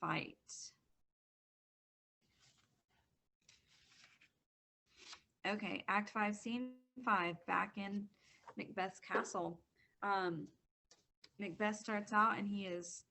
fight. Okay, Act 5, Scene 5, back in Macbeth's castle. Um, Macbeth starts out and he is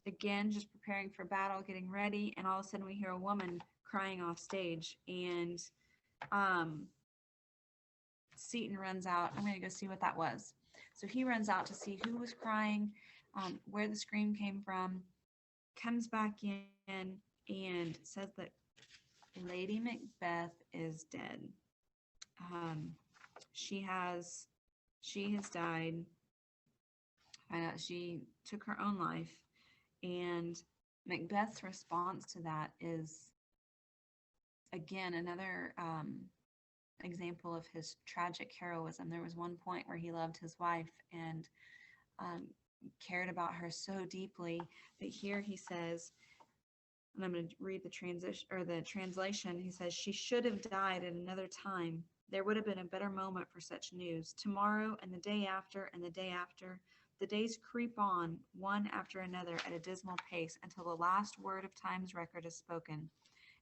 again just preparing for battle, getting ready, and all of a sudden we hear a woman crying off stage, and um, Seton runs out. I'm going to go see what that was. So he runs out to see who was crying, where the scream came from, comes back in and says that Lady Macbeth is dead. Um, she has died. She took her own life, and Macbeth's response to that is again another example of his tragic heroism. There was one point where he loved his wife and cared about her so deeply that here he says, and I'm going to read the transition or the translation. He says, "She should have died at another time. There would have been a better moment for such news. Tomorrow and the day after and the day after, the days creep on, one after another at a dismal pace until the last word of time's record is spoken.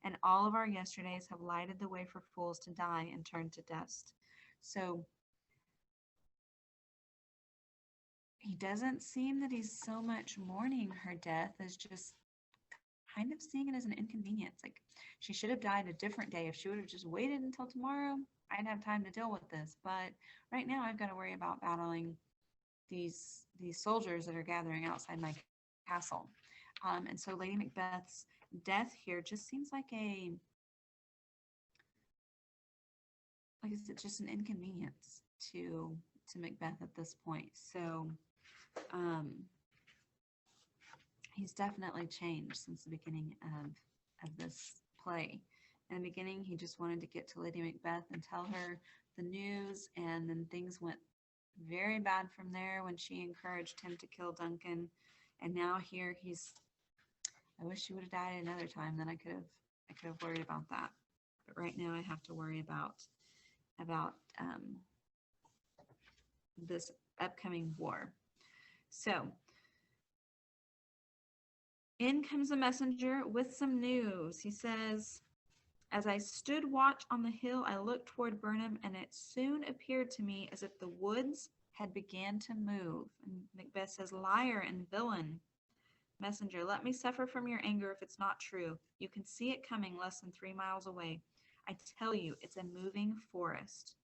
And all of our yesterdays have lighted the way for fools to die and turn to dust." So he doesn't seem that he's so much mourning her death as just kind of seeing it as an inconvenience. Like, she should have died a different day. If she would have just waited until tomorrow, I'd have time to deal with this. But right now I've got to worry about battling these soldiers that are gathering outside my castle. And so Lady Macbeth's death here just seems like is it just an inconvenience to Macbeth at this point. So he's definitely changed since the beginning of this play. In the beginning, he just wanted to get to Lady Macbeth and tell her the news, and then things went very bad from there when she encouraged him to kill Duncan. And now here I wish she would have died another time, then I could have worried about that. But right now I have to worry about this upcoming war. So in comes a messenger with some news. He says, "As I stood watch on the hill, I looked toward Burnham, and it soon appeared to me as if the woods had began to move." And Macbeth says, "Liar and villain." Messenger, "Let me suffer from your anger if it's not true. You can see it coming less than 3 miles away. I tell you, it's a moving forest."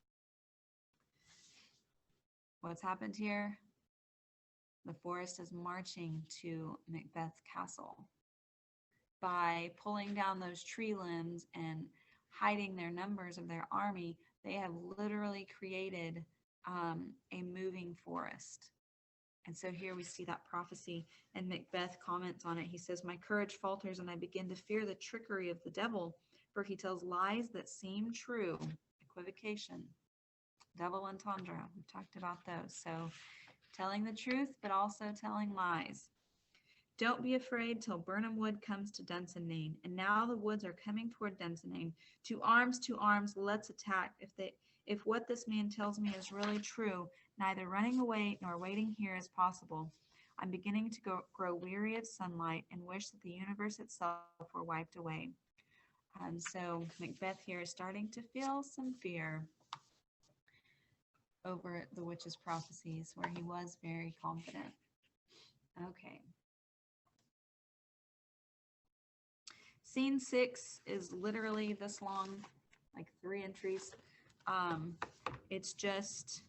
What's happened here? The forest is marching to Macbeth's castle. By pulling down those tree limbs and hiding their numbers of their army, they have literally created a moving forest. And so here we see that prophecy, and Macbeth comments on it. He says, "My courage falters, and I begin to fear the trickery of the devil, for he tells lies that seem true." Equivocation, double entendre. We've talked about those. So telling the truth, but also telling lies. "Don't be afraid till Burnham Wood comes to Dunsinane. And now the woods are coming toward Dunsinane. To arms, let's attack. If what this man tells me is really true, neither running away nor waiting here is possible. I'm beginning to grow weary of sunlight and wish that the universe itself were wiped away." So Macbeth here is starting to feel some fear over the witch's prophecies, where he was very confident. Okay. Scene 6 is literally this long, like 3 entries. It's just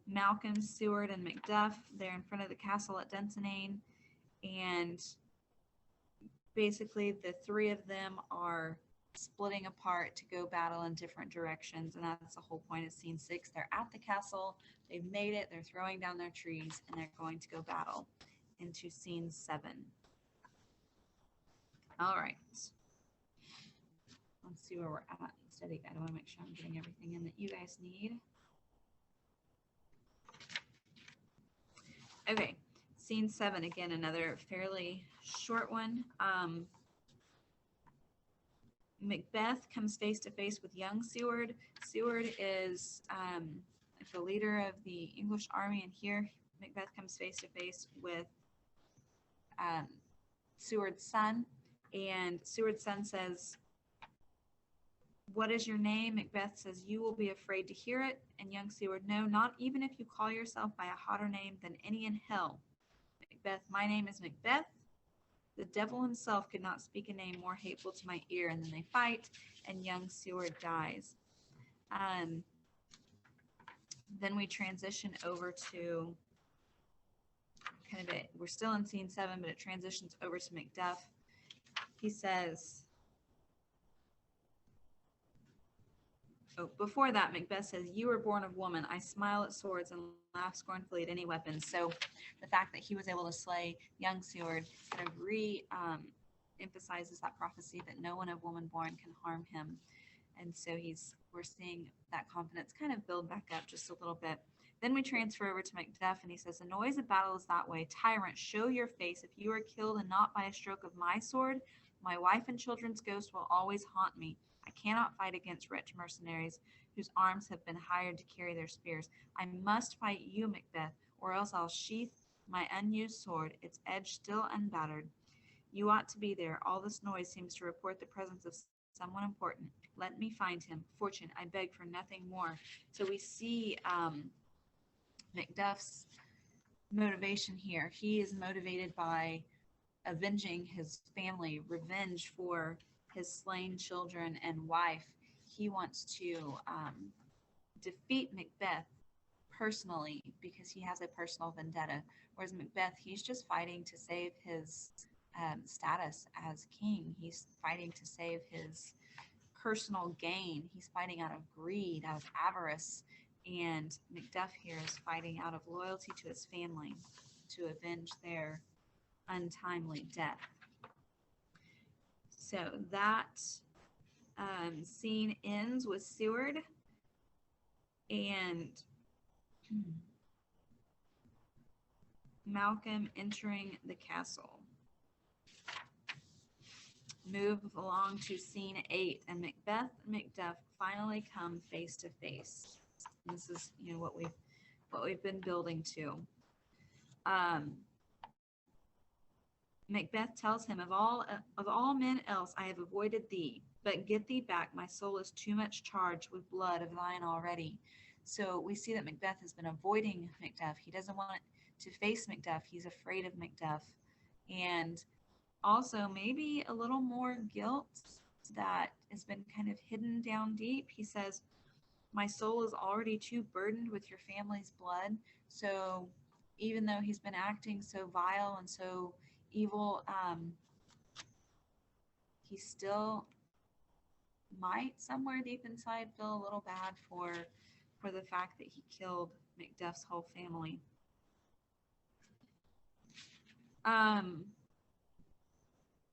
Malcolm, Seward, and Macduff. They're in front of the castle at Dunsinane, and basically the 3 of them are splitting apart to go battle in different directions, and that's the whole point of Scene 6. They're at the castle, they've made it, they're throwing down their trees, and they're going to go battle into Scene 7. All right. Let's see where we're at. Steady. I want to make sure I'm getting everything in that you guys need. Okay, Scene 7, again, another fairly short one. Macbeth comes face to face with young Seward. Seward is the leader of the English army, and here Macbeth comes face to face with Seward's son. And Seward's son says, "What is your name?" Macbeth says, "You will be afraid to hear it." And young Seward, "No, not even if you call yourself by a hotter name than any in hell." Macbeth, "My name is Macbeth. The devil himself could not speak a name more hateful to my ear." And then they fight, and young Seward dies. Um, then we transition over to kind of we're still in scene 7, but it transitions over to Macduff. He says, before that, Macbeth says, "You were born of woman. I smile at swords and laugh scornfully at any weapon." So the fact that he was able to slay young Seward kind of emphasizes that prophecy that no one of woman born can harm him. And so we're seeing that confidence kind of build back up just a little bit. Then we transfer over to Macduff, and he says, "The noise of battle is that way. Tyrant, show your face. If you are killed and not by a stroke of my sword, my wife and children's ghost will always haunt me. I cannot fight against wretched mercenaries whose arms have been hired to carry their spears. I must fight you, Macbeth, or else I'll sheath my unused sword, its edge still unbattered. You ought to be there. All this noise seems to report the presence of someone important. Let me find him. Fortune, I beg for nothing more." So we see Macduff's motivation here. He is motivated by avenging his family, revenge for his slain children and wife. He wants to defeat Macbeth personally because he has a personal vendetta. Whereas Macbeth, he's just fighting to save his status as king. He's fighting to save his personal gain. He's fighting out of greed, out of avarice. And Macduff here is fighting out of loyalty to his family to avenge their untimely death. So that scene ends with Seward and Malcolm entering the castle. Move along to scene 8, and Macbeth and Macduff finally come face to face. This is, what we've been building to. Macbeth tells him, of all men else I have avoided thee, but get thee back. My soul is too much charged with blood of thine already. So we see that Macbeth has been avoiding Macduff. He doesn't want to face Macduff. He's afraid of Macduff. And also maybe a little more guilt that has been kind of hidden down deep. He says, "My soul is already too burdened with your family's blood." So even though he's been acting so vile and so evil, he still might somewhere deep inside feel a little bad for the fact that he killed Macduff's whole family.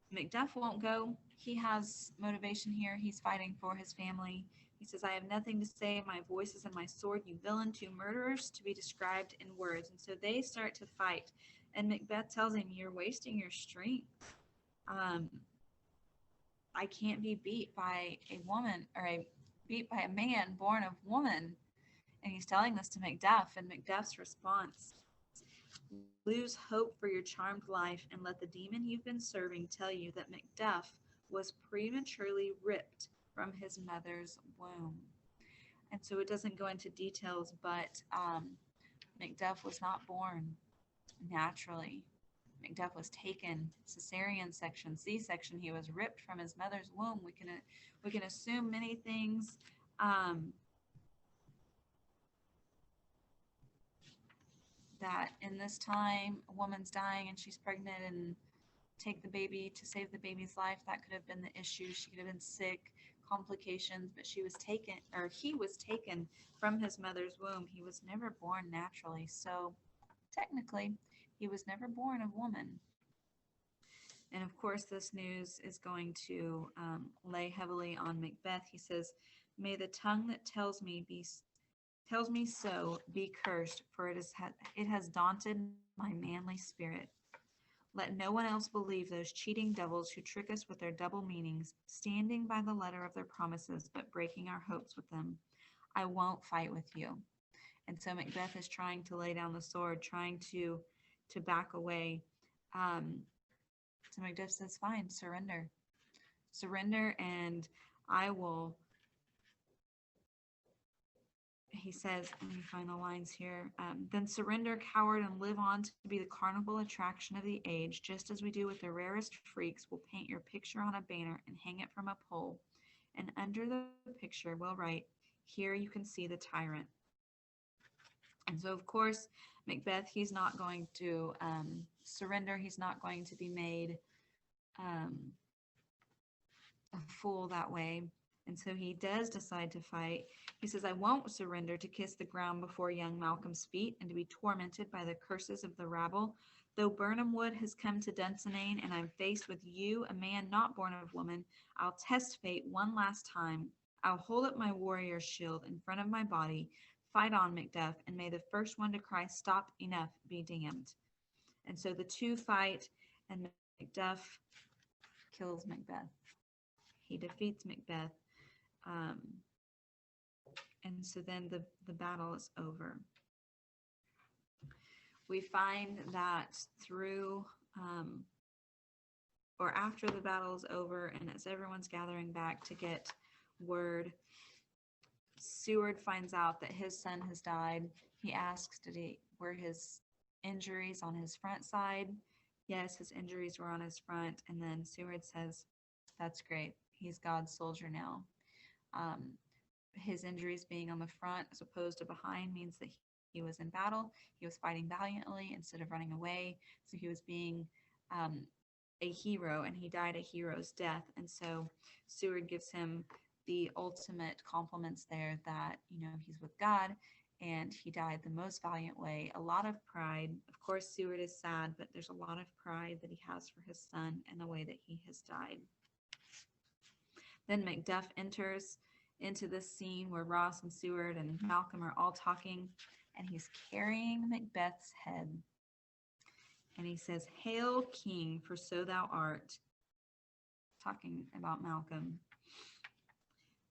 Macduff won't go. He has motivation here. He's fighting for his family. He says, "I have nothing to say. My voice is in my sword, you villain, two murderers to be described in words." And so they start to fight. And Macbeth tells him, "You're wasting your strength. I can't be beat by a woman beat by a man born of woman." And he's telling this to Macduff, and Macduff's response, "Lose hope for your charmed life, and let the demon you've been serving tell you that Macduff was prematurely ripped from his mother's womb." And so it doesn't go into details, but Macduff was not born naturally. Macduff was taken cesarean section, C-section. He was ripped from his mother's womb. We can assume many things. That in this time, a woman's dying and she's pregnant, and take the baby to save the baby's life. That could have been the issue. She could have been sick, complications, but he was taken from his mother's womb. He was never born naturally. So technically, he was never born of woman. And of course, this news is going to lay heavily on Macbeth. He says, "May the tongue that tells me so be cursed, for it has daunted my manly spirit. Let no one else believe those cheating devils who trick us with their double meanings, standing by the letter of their promises, but breaking our hopes with them. I won't fight with you." And so Macbeth is trying to lay down the sword, trying to back away, So Macbeth says, fine, surrender. Surrender, and I will, he says, let me find the lines here. Then surrender, coward, and live on to be the carnival attraction of the age, just as we do with the rarest freaks. We'll paint your picture on a banner and hang it from a pole. And under the picture, we'll write, here you can see the tyrant. And so, of course, Macbeth, he's not going to surrender. He's not going to be made a fool that way. And so he does decide to fight. He says, I won't surrender to kiss the ground before young Malcolm's feet and to be tormented by the curses of the rabble. Though Birnam Wood has come to Dunsinane and I'm faced with you, a man not born of woman, I'll test fate one last time. I'll hold up my warrior's shield in front of my body. Fight on, Macduff, and may the first one to cry, stop, enough, be damned. And so the two fight, and Macduff kills Macbeth. He defeats Macbeth. And so then the battle is over. We find that through, or after the battle is over, and as everyone's gathering back to get word, Seward finds out that his son has died. He asks, were his injuries on his front side? Yes, his injuries were on his front. And then Seward says, that's great. He's God's soldier now. His injuries being on the front as opposed to behind means that he was in battle. He was fighting valiantly instead of running away. So he was being a hero, and he died a hero's death. And so Seward gives him the ultimate compliments there that, he's with God and he died the most valiant way. A lot of pride. Of course, Seward is sad, but there's a lot of pride that he has for his son and the way that he has died. Then Macduff enters into this scene where Ross and Seward and Malcolm are all talking, and he's carrying Macbeth's head. And he says, Hail, King, for so thou art. Talking about Malcolm.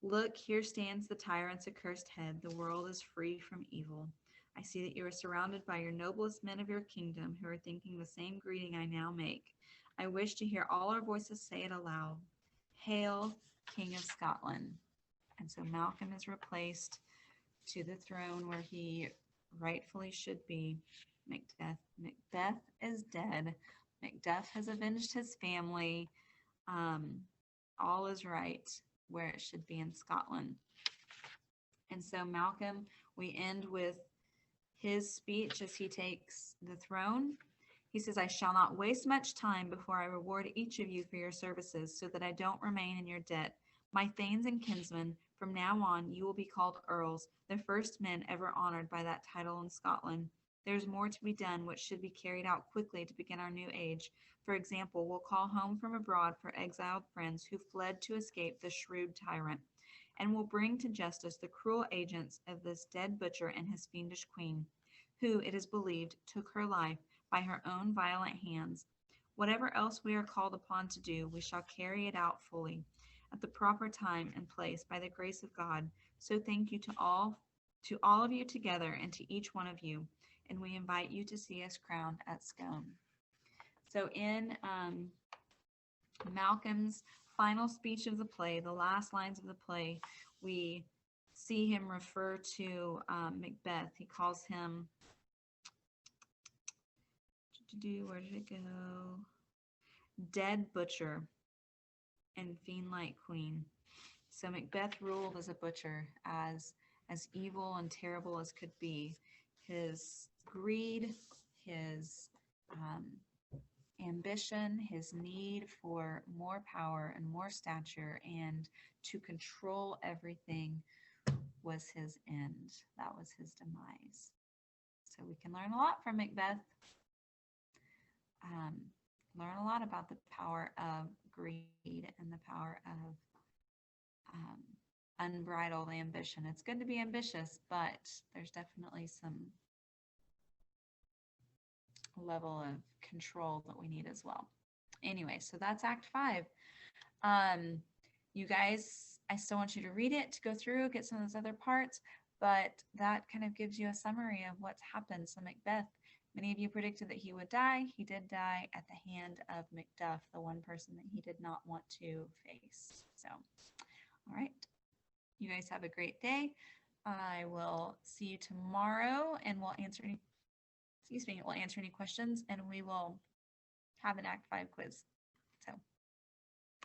Look, here stands the tyrant's accursed head. The world is free from evil. I see that you are surrounded by your noblest men of your kingdom who are thinking the same greeting I now make. I wish to hear all our voices say it aloud. Hail, King of Scotland. And so Malcolm is replaced to the throne where he rightfully should be. Macbeth is dead. Macduff has avenged his family. All is right where it should be in Scotland. And so Malcolm, we end with his speech as he takes the throne. He says, I shall not waste much time before I reward each of you for your services so that I don't remain in your debt. My thanes and kinsmen, from now on you will be called earls, the first men ever honored by that title in Scotland. There's more to be done which should be carried out quickly to begin our new age. For example, we'll call home from abroad for exiled friends who fled to escape the shrewd tyrant, and we'll bring to justice the cruel agents of this dead butcher and his fiendish queen, who, it is believed, took her life by her own violent hands. Whatever else we are called upon to do, we shall carry it out fully, at the proper time and place, by the grace of God. So thank you to all of you together, and to each one of you, and we invite you to see us crowned at Scone. So in Malcolm's final speech of the play, the last lines of the play, we see him refer to Macbeth. He calls him, where did it go? Dead butcher and fiend-like queen. So Macbeth ruled as a butcher, as evil and terrible as could be. His greed, his ambition, his need for more power and more stature and to control everything was his end. That was his demise. So we can learn a lot from Macbeth. Learn a lot about the power of greed and the power of unbridled ambition. It's good to be ambitious, but there's definitely some level of control that we need as well. Anyway, so that's Act 5. You guys, I still want you to read it, to go through, get some of those other parts, but that kind of gives you a summary of what's happened. So Macbeth, Many of you predicted that he would die. He did die at the hand of Macduff, the one person that he did not want to face. So, all right. You guys have a great day. I will see you tomorrow and we'll answer any questions, and we will have an Act 5 quiz. So